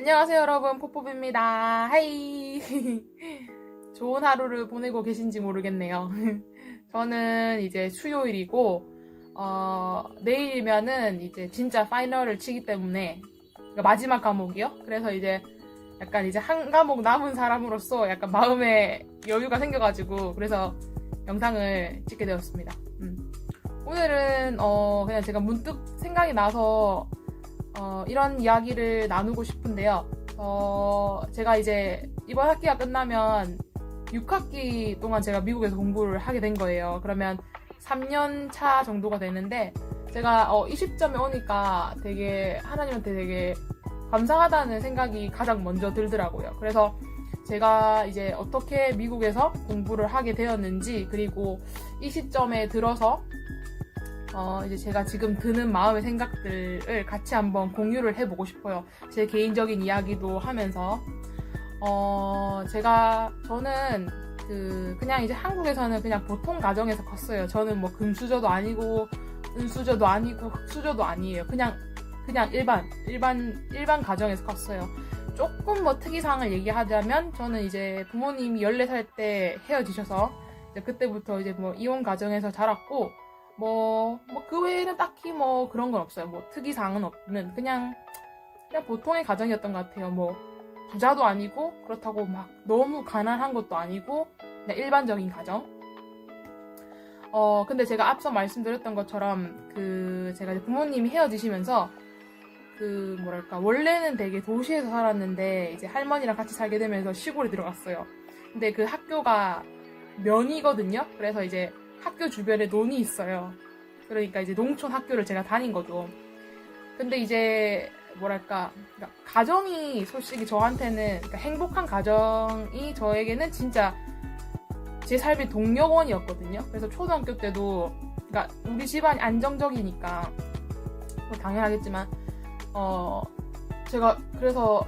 안녕하세요 여러분, 포포입니다. 하이. 좋은 하루를 보내고 계신지 모르겠네요. 저는 이제 수요일이고 내일이면은 이제 진짜 파이널을 치기 때문에, 그러니까 마지막 과목이요. 그래서 이제 약간 이제 한 과목 남은 사람으로서 약간 마음에 여유가 생겨가지고 그래서 영상을 찍게 되었습니다. 오늘은 그냥 제가 문득 생각이 나서 이런 이야기를 나누고 싶은데요. 제가 이제 이번 학기가 끝나면 6학기 동안 제가 미국에서 공부를 하게 된 거예요. 그러면 3년 차 정도가 되는데, 제가 이 시점에 오니까 되게 하나님한테 되게 감사하다는 생각이 가장 먼저 들더라고요. 그래서 제가 이제 어떻게 미국에서 공부를 하게 되었는지, 그리고 이 시점에 들어서 이제 제가 지금 드는 마음의 생각들을 같이 한번 공유를 해보고 싶어요. 제 개인적인 이야기도 하면서. 저는 그냥 이제 한국에서는 그냥 보통 가정에서 컸어요. 저는 뭐 금수저도 아니고, 은수저도 아니고, 흑수저도 아니에요. 그냥 일반 가정에서 컸어요. 조금 뭐 특이사항을 얘기하자면, 저는 이제 부모님이 14살 때 헤어지셔서, 이제 그때부터 이제 뭐 이혼 가정에서 자랐고, 그 외에는 딱히 뭐 그런 건 없어요. 뭐 특이사항은 없는, 그냥 보통의 가정이었던 것 같아요. 뭐 부자도 아니고, 그렇다고 막 너무 가난한 것도 아니고, 그냥 일반적인 가정. 근데 제가 앞서 말씀드렸던 것처럼, 제가 이제 부모님이 헤어지시면서, 원래는 되게 도시에서 살았는데, 이제 할머니랑 같이 살게 되면서 시골에 들어갔어요. 근데 그 학교가 면이거든요? 그래서 이제 학교 주변에 논이 있어요. 그러니까 이제 농촌 학교를 제가 다닌 거죠. 근데 이제 그러니까 가정이 솔직히 저한테는, 그러니까 행복한 가정이 저에게는 진짜 제 삶의 동력원이었거든요. 그래서 초등학교 때도, 그러니까 우리 집안이 안정적이니까 뭐 당연하겠지만 제가 그래서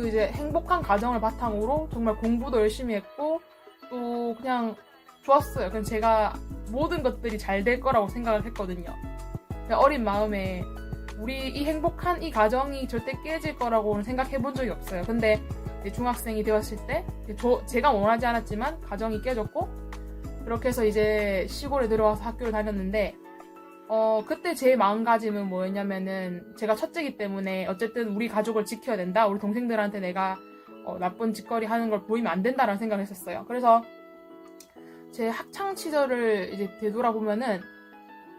이제 행복한 가정을 바탕으로 정말 공부도 열심히 했고, 또 그냥 좋았어요. 그냥 제가 모든 것들이 잘 될 거라고 생각을 했거든요. 어린 마음에 이 행복한 이 가정이 절대 깨질 거라고는 생각해 본 적이 없어요. 근데 중학생이 되었을 때 제가 원하지 않았지만 가정이 깨졌고, 그렇게 해서 이제 시골에 들어와서 학교를 다녔는데, 그때 제 마음가짐은 뭐였냐면은, 제가 첫째이기 때문에 어쨌든 우리 가족을 지켜야 된다. 우리 동생들한테 내가 나쁜 짓거리 하는 걸 보이면 안 된다라는 생각을 했었어요. 그래서 제 학창 시절을 이제 되돌아보면은,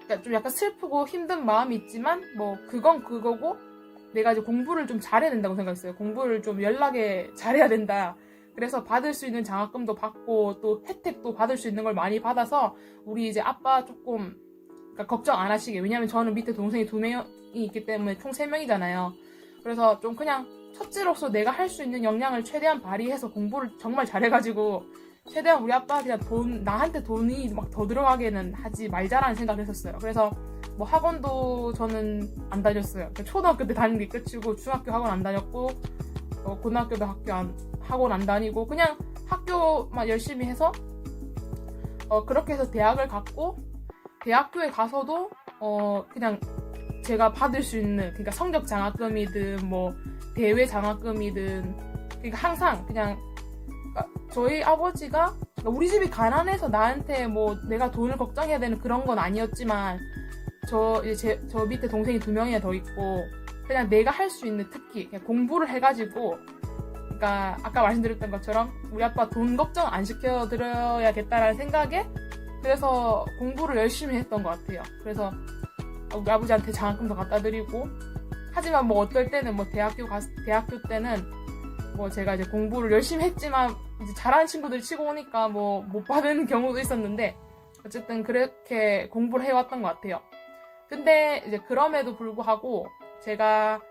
그러니까 좀 약간 슬프고 힘든 마음이 있지만, 뭐 그건 그거고, 내가 이제 공부를 좀 잘해야 된다고 생각했어요. 공부를 좀 연락에 잘해야 된다. 그래서 받을 수 있는 장학금도 받고, 또 혜택도 받을 수 있는 걸 많이 받아서 우리 이제 아빠 조금, 그러니까 걱정 안 하시게. 왜냐면 저는 밑에 동생이 2명이 있기 때문에 총 3명이잖아요. 그래서 좀 그냥 첫째로서 내가 할 수 있는 역량을 최대한 발휘해서 공부를 정말 잘해가지고, 최대한 우리 아빠 그냥 나한테 돈이 막 더 들어가게는 하지 말자라는 생각을 했었어요. 그래서 뭐 학원도 저는 안 다녔어요. 초등학교 때 다닌 게 끝이고, 중학교 학원 안 다녔고, 고등학교도 학원 안 다니고, 그냥 학교만 열심히 해서, 그렇게 해서 대학을 갔고, 대학교에 가서도, 그냥 제가 받을 수 있는, 그러니까 성적 장학금이든, 뭐, 대외 장학금이든, 그러니까 항상 그냥, 저희 아버지가, 우리 집이 가난해서 나한테 뭐 내가 돈을 걱정해야 되는 그런 건 아니었지만, 저 밑에 동생이 2명이나 더 있고, 그냥 내가 할 수 있는, 특히 그냥 공부를 해가지고, 그러니까 아까 말씀드렸던 것처럼 우리 아빠 돈 걱정 안 시켜드려야겠다라는 생각에, 그래서 공부를 열심히 했던 것 같아요. 그래서 우리 아버지한테 장학금도 갖다 드리고, 하지만 뭐 어떨 때는 뭐 대학교 때는 뭐 제가 이제 공부를 열심히 했지만 이제 잘하는 친구들 치고 오니까 뭐 못 받은 경우도 있었는데, 어쨌든 그렇게 공부를 해왔던 것 같아요. 근데 이제 그럼에도 불구하고 제가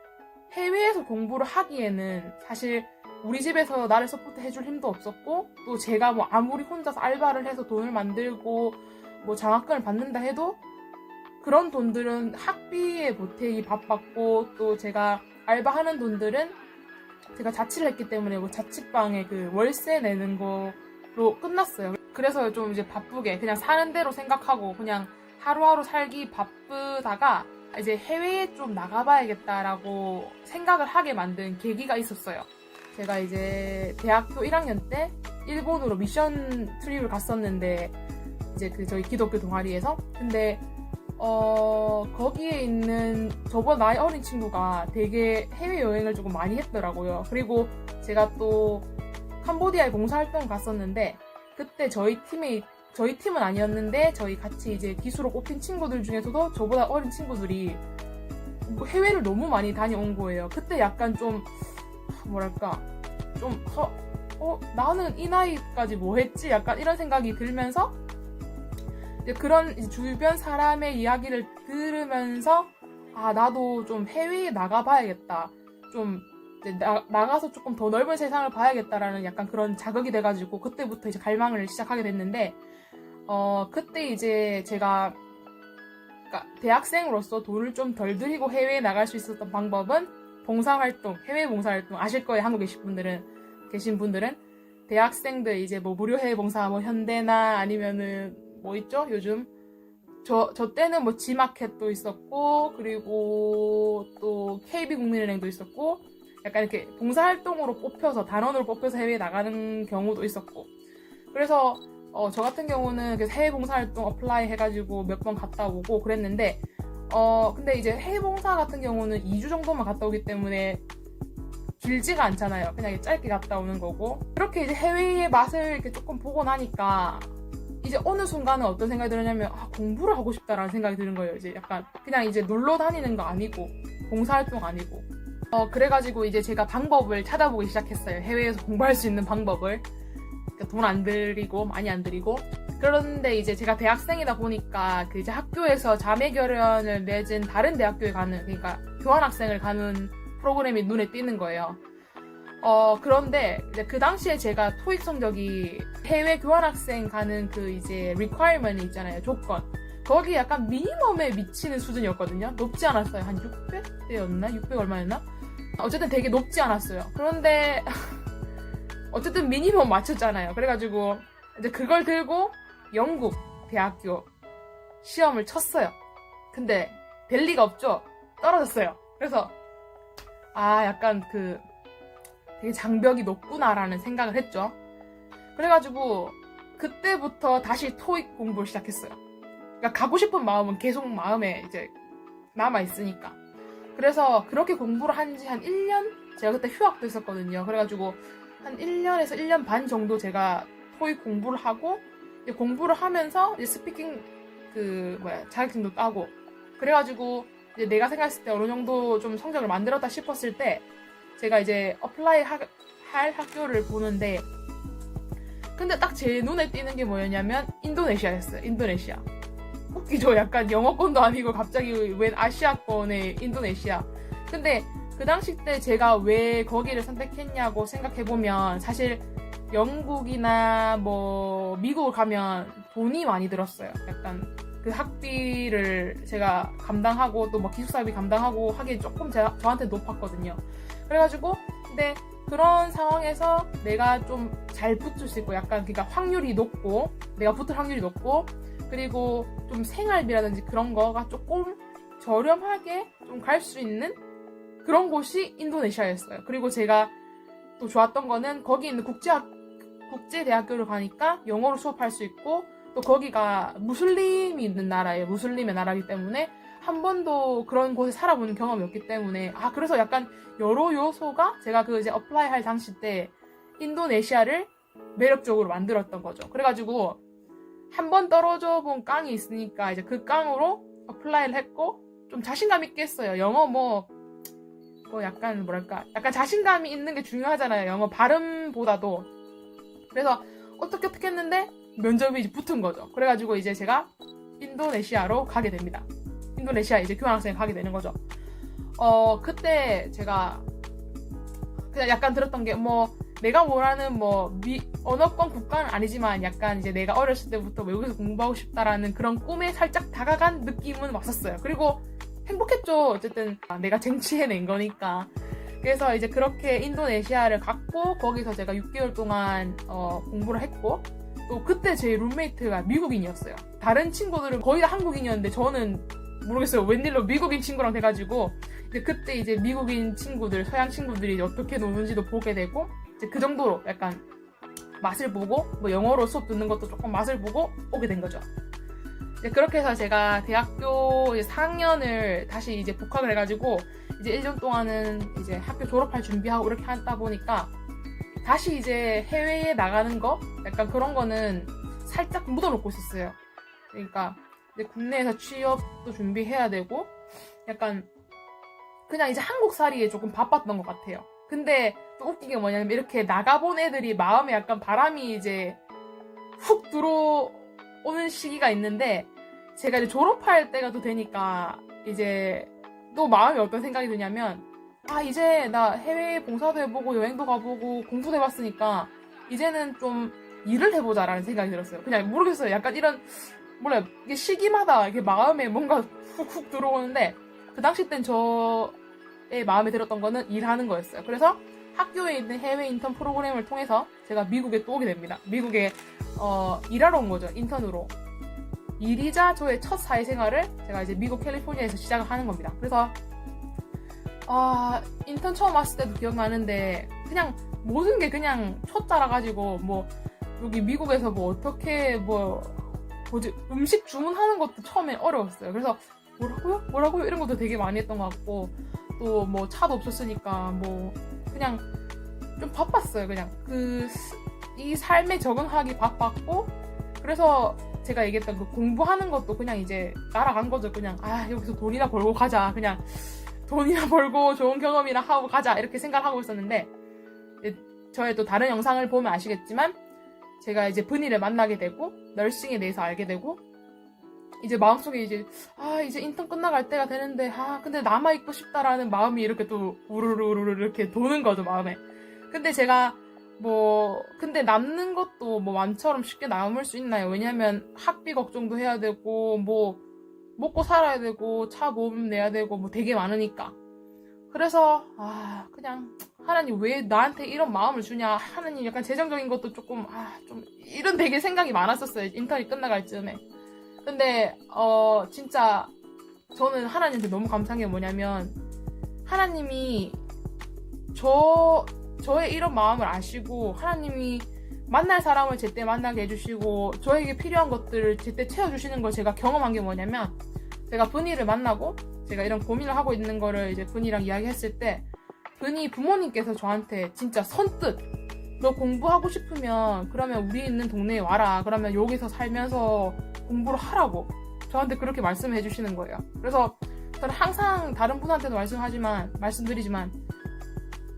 해외에서 공부를 하기에는 사실 우리 집에서 나를 서포트 해줄 힘도 없었고, 또 제가 뭐 아무리 혼자서 알바를 해서 돈을 만들고 뭐 장학금을 받는다 해도 그런 돈들은 학비에 보태기 바빴고, 또 제가 알바하는 돈들은 제가 자취를 했기 때문에 뭐 자취방에 월세 내는 거로 끝났어요. 그래서 좀 이제 바쁘게 그냥 사는 대로 생각하고 그냥 하루하루 살기 바쁘다가 이제 해외에 좀 나가봐야겠다라고 생각을 하게 만든 계기가 있었어요. 제가 이제 대학교 1학년 때 일본으로 미션 트립을 갔었는데 이제 저희 기독교 동아리에서 근데 거기에 있는 저보다 나이 어린 친구가 되게 해외여행을 조금 많이 했더라고요. 그리고 제가 또 캄보디아에 봉사활동 갔었는데 그때 저희 팀은 아니었는데 저희 같이 이제 기수로 꼽힌 친구들 중에서도 저보다 어린 친구들이 해외를 너무 많이 다녀온 거예요. 그때 약간 좀 뭐랄까 좀 나는 이 나이까지 뭐 했지? 약간 이런 생각이 들면서 이제 그런 이제 주변 사람의 이야기를 들으면서 아 나도 좀 해외에 나가봐야겠다. 좀 이제 나가서 조금 더 넓은 세상을 봐야겠다라는 약간 그런 자극이 돼가지고 그때부터 이제 갈망을 시작하게 됐는데 그때 이제 제가 그러니까 대학생으로서 돈을 좀 덜 들이고 해외에 나갈 수 있었던 방법은 봉사활동, 해외 봉사활동 아실 거예요. 한국에 계신 분들은 대학생들 이제 뭐 무료 해외 봉사 뭐 현대나 아니면은 뭐 있죠? 요즘 저 때는 뭐 지마켓도 있었고 그리고 또 KB국민은행도 있었고 약간 이렇게 봉사활동으로 뽑혀서 단원으로 뽑혀서 해외에 나가는 경우도 있었고 그래서 저 같은 경우는 해외 봉사활동 어플라이 해가지고 몇 번 갔다 오고 그랬는데 근데 이제 해외 봉사 같은 경우는 2주 정도만 갔다 오기 때문에 길지가 않잖아요. 그냥 짧게 갔다 오는 거고 그렇게 이제 해외의 맛을 이렇게 조금 보고 나니까 이제 어느 순간은 어떤 생각이 들었냐면 공부를 하고 싶다라는 생각이 드는 거예요. 이제 약간 그냥 이제 놀러 다니는 거 아니고 봉사활동 아니고 그래가지고 이제 제가 방법을 찾아보기 시작했어요. 해외에서 공부할 수 있는 방법을 그러니까 돈 안 들이고 많이 안 들이고 그런데 이제 제가 대학생이다 보니까 그 이제 학교에서 자매 결연을 맺은 다른 대학교에 가는 그러니까 교환학생을 가는 프로그램이 눈에 띄는 거예요. 그런데 이제 그 당시에 제가 토익 성적이 해외 교환학생 가는 그 이제 requirement이 있잖아요. 조건. 거기 약간 미니멈에 미치는 수준이었거든요. 높지 않았어요. 한 600대였나? 600 얼마였나? 어쨌든 되게 높지 않았어요. 그런데 어쨌든 미니멈 맞췄잖아요. 그래가지고 이제 그걸 들고 영국 대학교 시험을 쳤어요. 근데 될 리가 없죠. 떨어졌어요. 그래서 약간 되게 장벽이 높구나라는 생각을 했죠. 그래가지고 그때부터 다시 토익 공부를 시작했어요. 그러니까 가고 싶은 마음은 계속 마음에 이제 남아있으니까. 그래서 그렇게 공부를 한 지 한 1년? 제가 그때 휴학도 했었거든요. 그래가지고 한 1년에서 1년 반 정도 제가 토익 공부를 하고 이제 공부를 하면서 이제 스피킹 자격증도 따고 그래가지고 이제 내가 생각했을 때 어느 정도 좀 성적을 만들었다 싶었을 때 제가 이제 어플라이 할 학교를 보는데 근데 딱 제 눈에 띄는 게 뭐였냐면 인도네시아였어요. 인도네시아. 웃기죠? 약간 영어권도 아니고 갑자기 웬 아시아권의 인도네시아. 근데 그 당시 때 제가 왜 거기를 선택했냐고 생각해보면 사실 영국이나 뭐 미국을 가면 돈이 많이 들었어요. 약간 그 학비를 제가 감당하고 또 뭐 기숙사비 감당하고 하기에 조금 저한테 높았거든요. 그래가지고 근데 그런 상황에서 내가 좀 잘 붙을 수 있고 약간 그러니까 확률이 높고 내가 붙을 확률이 높고 그리고 좀 생활비라든지 그런 거가 조금 저렴하게 좀 갈 수 있는 그런 곳이 인도네시아였어요. 그리고 제가 또 좋았던 거는 거기 있는 국제대학교를 가니까 영어로 수업할 수 있고 또 거기가 무슬림이 있는 나라예요. 무슬림의 나라이기 때문에 한 번도 그런 곳에 살아보는 경험이 없기 때문에 그래서 약간 여러 요소가 제가 그 이제 어플라이 할 당시 때 인도네시아를 매력적으로 만들었던 거죠. 그래가지고 한 번 떨어져 본 깡이 있으니까 이제 그 깡으로 어플라이를 했고 좀 자신감 있게 했어요. 영어 뭐 약간 뭐랄까 약간 자신감이 있는 게 중요하잖아요. 영어 발음보다도. 그래서 어떻게 했는데 면접이 이제 붙은 거죠. 그래가지고 이제 제가 인도네시아로 가게 됩니다. 인도네시아 이제 교환학생에 가게 되는 거죠. 그때 제가 그냥 약간 들었던 게 내가 원하는 언어권 국가는 아니지만 약간 이제 내가 어렸을 때부터 외국에서 공부하고 싶다라는 그런 꿈에 살짝 다가간 느낌은 왔었어요. 그리고 행복했죠. 어쨌든 내가 쟁취해낸 거니까. 그래서 이제 그렇게 인도네시아를 갔고 거기서 제가 6개월 동안 공부를 했고 또 그때 제 룸메이트가 미국인이었어요. 다른 친구들은 거의 다 한국인이었는데 저는 모르겠어요. 웬일로 미국인 친구랑 돼가지고 이제 그때 이제 미국인 친구들, 서양 친구들이 어떻게 노는지도 보게 되고 이제 그 정도로 약간 맛을 보고 뭐 영어로 수업 듣는 것도 조금 맛을 보고 오게 된 거죠. 이제 그렇게 해서 제가 대학교 이제 4학년을 다시 이제 복학을 해가지고 이제 1년 동안은 이제 학교 졸업할 준비하고 이렇게 하다 보니까 다시 이제 해외에 나가는 거 약간 그런 거는 살짝 묻어놓고 있었어요. 그러니까 이제 국내에서 취업도 준비해야 되고 약간 그냥 이제 한국살이에 조금 바빴던 것 같아요. 근데 또 웃긴 게 뭐냐면 이렇게 나가본 애들이 마음에 약간 바람이 이제 훅 들어오는 시기가 있는데 제가 이제 졸업할 때가 또 되니까 이제 또 마음에 어떤 생각이 드냐면 아 이제 나 해외 봉사도 해보고 여행도 가보고 공부도 해봤으니까 이제는 좀 일을 해보자라는 생각이 들었어요. 그냥 모르겠어요. 약간 이런 몰라요. 이게 시기마다 이게 마음에 뭔가 훅훅 들어오는데 그 당시 땐 저의 마음에 들었던 거는 일하는 거였어요. 그래서 학교에 있는 해외 인턴 프로그램을 통해서 제가 미국에 또 오게 됩니다. 미국에 일하러 온 거죠. 인턴으로. 일이자 저의 첫 사회생활을 제가 이제 미국 캘리포니아에서 시작을 하는 겁니다. 그래서 인턴 처음 왔을 때도 기억나는데 그냥 모든 게 그냥 초짜라가지고 뭐 여기 미국에서 뭐 어떻게 뭐지 음식 주문하는 것도 처음에 어려웠어요. 그래서 뭐라고요? 이런 것도 되게 많이 했던 것 같고 또 뭐 차도 없었으니까 뭐 그냥 좀 바빴어요. 그냥 이 삶에 적응하기 바빴고 그래서 제가 얘기했던 그 공부하는 것도 그냥 이제 날아간 거죠. 그냥 여기서 돈이나 벌고 가자. 그냥 돈이나 벌고 좋은 경험이나 하고 가자 이렇게 생각하고 있었는데 저의 또 다른 영상을 보면 아시겠지만 제가 이제 분이를 만나게 되고 널싱에 대해서 알게 되고 이제 마음속에 이제 이제 인턴 끝나갈 때가 되는데 근데 남아있고 싶다라는 마음이 이렇게 또 우르르르 이렇게 도는 거죠 마음에. 근데 제가 근데 남는 것도 뭐 맘처럼 쉽게 남을 수 있나요? 왜냐면 학비 걱정도 해야 되고 뭐 먹고 살아야 되고 차 보험 내야 되고 뭐 되게 많으니까. 그래서 그냥 하나님 왜 나한테 이런 마음을 주냐. 하나님 약간 재정적인 것도 조금 좀 이런 되게 생각이 많았었어요. 인턴이 끝나갈 즈음에. 근데 진짜 저는 하나님한테 너무 감사한 게 뭐냐면 하나님이 저의 이런 마음을 아시고 하나님이 만날 사람을 제때 만나게 해주시고 저에게 필요한 것들을 제때 채워주시는 걸 제가 경험한 게 뭐냐면 제가 분이를 만나고 제가 이런 고민을 하고 있는 거를 이제 분이랑 이야기했을 때 분이 부모님께서 저한테 진짜 선뜻 너 공부하고 싶으면 그러면 우리 있는 동네에 와라. 그러면 여기서 살면서 공부를 하라고 저한테 그렇게 말씀해 주시는 거예요. 그래서 저는 항상 다른 분한테도 말씀드리지만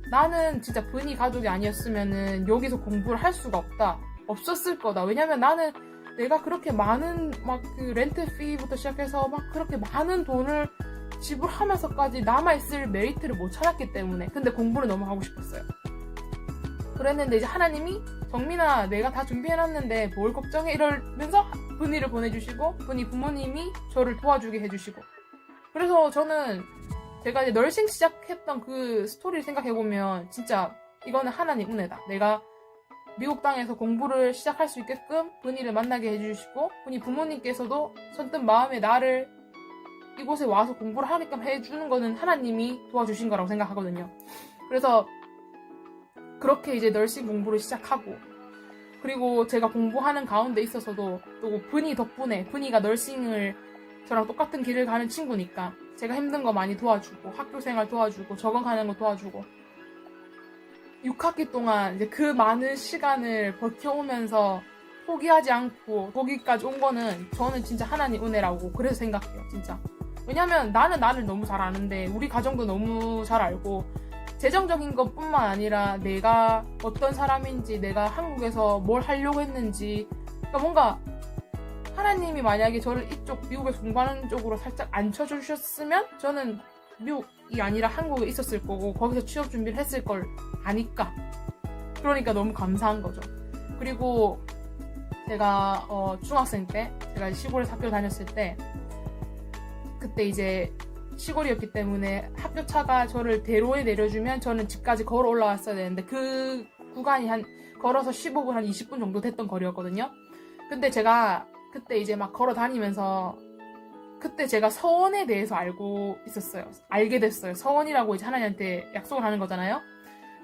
나는 진짜 분이 가족이 아니었으면은 여기서 공부를 할 수가 없었을 거다. 왜냐면 나는 내가 그렇게 많은 그 렌트 피부터 시작해서 그렇게 많은 돈을 지불하면서까지 남아있을 메리트를 못 찾았기 때문에. 근데 공부를 너무 하고 싶었어요. 그랬는데 이제 하나님이 정민아 내가 다 준비해놨는데 뭘 걱정해 이러면서 분이를 보내주시고 분이 부모님이 저를 도와주게 해주시고 그래서 저는 제가 이제 널싱 시작했던 그 스토리를 생각해보면 진짜 이거는 하나님 은혜다. 내가 미국 땅에서 공부를 시작할 수 있게끔 분이를 만나게 해주시고 분이 부모님께서도 선뜻 마음에 나를 이곳에 와서 공부를 하게끔 해주는 거는 하나님이 도와주신 거라고 생각하거든요. 그래서 그렇게 이제 널싱 공부를 시작하고 그리고 제가 공부하는 가운데 있어서도 또 분이 덕분에 분이가 널싱을 저랑 똑같은 길을 가는 친구니까 제가 힘든 거 많이 도와주고 학교 생활 도와주고 적응하는 거 도와주고 6학기 동안 이제 그 많은 시간을 버텨오면서 포기하지 않고 거기까지 온 거는 저는 진짜 하나님 은혜라고 그래서 생각해요. 진짜. 왜냐면 나는 나를 너무 잘 아는데 우리 가정도 너무 잘 알고 재정적인 것뿐만 아니라 내가 어떤 사람인지 내가 한국에서 뭘 하려고 했는지 그러니까 뭔가 하나님이 만약에 저를 이쪽 미국에서 공부하는 쪽으로 살짝 앉혀주셨으면 저는 미국이 아니라 한국에 있었을 거고 거기서 취업 준비를 했을 걸 아니까 그러니까 너무 감사한 거죠. 그리고 제가 중학생 때 제가 시골에서 학교를 다녔을 때 그때 이제 시골이었기 때문에 학교 차가 저를 대로에 내려주면 저는 집까지 걸어 올라왔어야 되는데 그 구간이 걸어서 15분 한 20분 정도 됐던 거리였거든요. 근데 제가 그때 이제 막 걸어 다니면서 그때 제가 서원에 대해서 알게 됐어요. 서원이라고 이제 하나님한테 약속을 하는 거잖아요.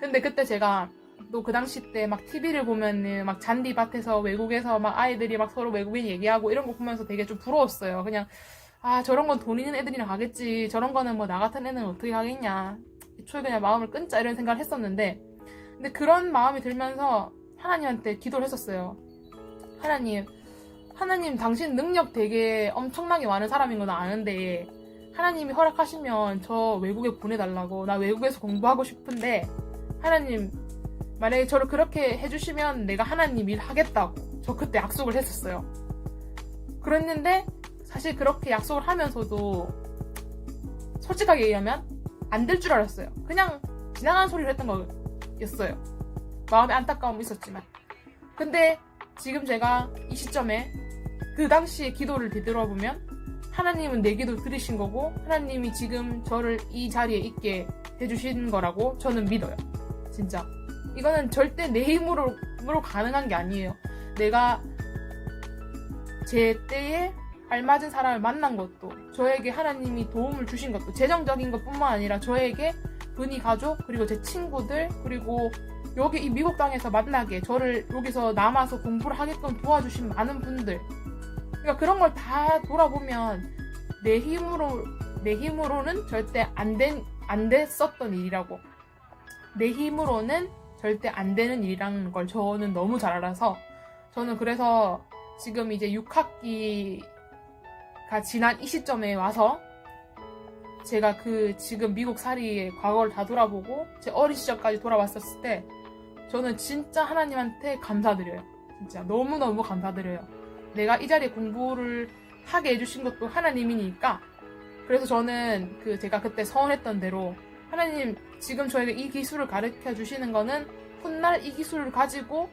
근데 그때 제가 또 그 당시 때 막 TV를 보면은 막 잔디밭에서 외국에서 막 아이들이 막 서로 외국인 얘기하고 이런 거 보면서 되게 좀 부러웠어요. 그냥 저런 건 돈 있는 애들이랑 가겠지. 저런 거는 뭐 나 같은 애는 어떻게 가겠냐. 애초에 그냥 마음을 끊자 이런 생각을 했었는데, 근데 그런 마음이 들면서 하나님한테 기도를 했었어요. 하나님 당신 능력 되게 엄청나게 많은 사람인 건 아는데 하나님이 허락하시면 저 외국에 보내달라고. 나 외국에서 공부하고 싶은데 하나님 만약에 저를 그렇게 해주시면 내가 하나님 일 하겠다고 저 그때 약속을 했었어요. 그랬는데 사실 그렇게 약속을 하면서도 솔직하게 얘기하면 안 될 줄 알았어요. 그냥 지나가는 소리를 했던 거였어요. 마음에 안타까움이 있었지만. 근데 지금 제가 이 시점에 그 당시의 기도를 되돌아보면 하나님은 내 기도 들으신 거고 하나님이 지금 저를 이 자리에 있게 해주신 거라고 저는 믿어요. 진짜 이거는 절대 내 힘으로 가능한 게 아니에요. 내가 제 때에 알맞은 사람을 만난 것도, 저에게 하나님이 도움을 주신 것도, 재정적인 것뿐만 아니라 저에게 은희 가족, 그리고 제 친구들, 그리고 여기 이 미국 땅에서 만나게 저를 여기서 남아서 공부를 하게끔 도와주신 많은 분들, 그러니까 그런 걸 다 돌아보면 내 힘으로는 절대 안 됐었던 일이라고, 내 힘으로는 절대 안 되는 일이라는 걸 저는 너무 잘 알아서, 저는 그래서 지금 이제 6학기가 지난 이 시점에 와서 제가 지금 미국 살이의 과거를 다 돌아보고 제 어린 시절까지 돌아봤었을 때 저는 진짜 하나님한테 감사드려요. 진짜 너무너무 감사드려요. 내가 이 자리에 공부를 하게 해주신 것도 하나님이니까. 그래서 저는 제가 그때 서원했던 대로 하나님 지금 저에게 이 기술을 가르쳐 주시는 거는 훗날 이 기술을 가지고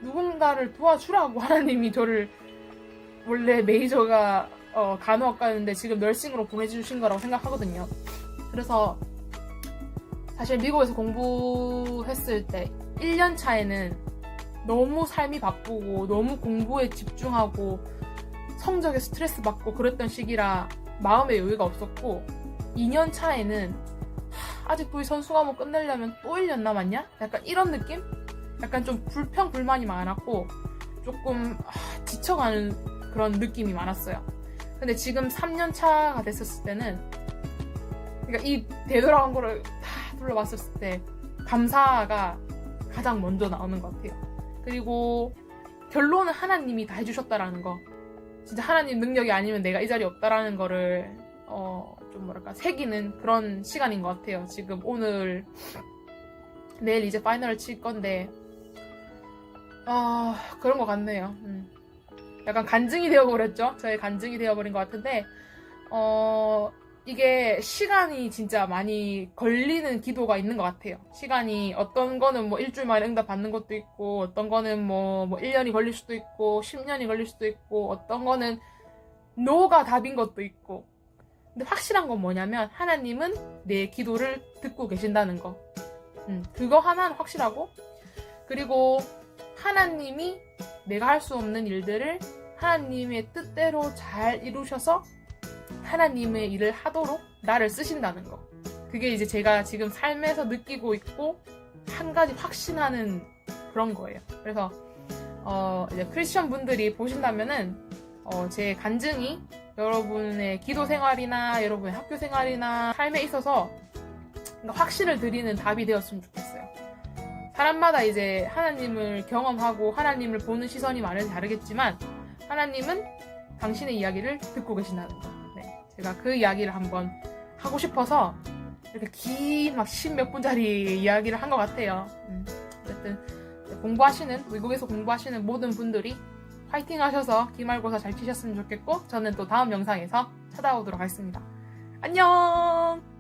누군가를 도와주라고 하나님이 저를, 원래 메이저가 간호학과였는데 지금 널싱으로 보내주신 거라고 생각하거든요. 그래서 사실 미국에서 공부했을 때 1년 차에는 너무 삶이 바쁘고 너무 공부에 집중하고 성적에 스트레스 받고 그랬던 시기라 마음의 여유가 없었고, 2년 차에는 아직도 이 선수 과목 끝내려면 또 1년 남았냐? 약간 이런 느낌? 약간 좀 불평불만이 많았고 조금 지쳐가는 그런 느낌이 많았어요. 근데 지금 3년 차가 됐었을 때는, 그러니까 이 되돌아온 거를 다 둘러봤었을 때 감사가 가장 먼저 나오는 것 같아요. 그리고 결론은 하나님이 다 해주셨다라는 거, 진짜 하나님 능력이 아니면 내가 이 자리에 없다라는 거를 좀 새기는 그런 시간인 것 같아요. 지금 오늘 내일 이제 파이널을 칠 건데 그런 것 같네요. 약간 간증이 되어버렸죠. 저의 간증이 되어버린 것 같은데 이게 시간이 진짜 많이 걸리는 기도가 있는 것 같아요. 시간이 어떤 거는 뭐 일주일 만에 응답 받는 것도 있고, 어떤 거는 뭐 1년이 걸릴 수도 있고 10년이 걸릴 수도 있고, 어떤 거는 노가 답인 것도 있고. 근데 확실한 건 뭐냐면 하나님은 내 기도를 듣고 계신다는 거. 그거 하나는 확실하고, 그리고 하나님이 내가 할 수 없는 일들을 하나님의 뜻대로 잘 이루셔서 하나님의 일을 하도록 나를 쓰신다는 거. 그게 이제 제가 지금 삶에서 느끼고 있고 한 가지 확신하는 그런 거예요. 그래서 이제 크리스천 분들이 보신다면은 제 간증이 여러분의 기도 생활이나 여러분의 학교 생활이나 삶에 있어서 확신을 드리는 답이 되었으면 좋겠어요. 사람마다 이제 하나님을 경험하고 하나님을 보는 시선이 많이 다르겠지만 하나님은 당신의 이야기를 듣고 계신다는 거. 네, 제가 그 이야기를 한번 하고 싶어서 이렇게 긴 막 10몇 분짜리 이야기를 한 것 같아요. 어쨌든 외국에서 공부하시는 모든 분들이 파이팅 하셔서 기말고사 잘 치셨으면 좋겠고, 저는 또 다음 영상에서 찾아오도록 하겠습니다. 안녕!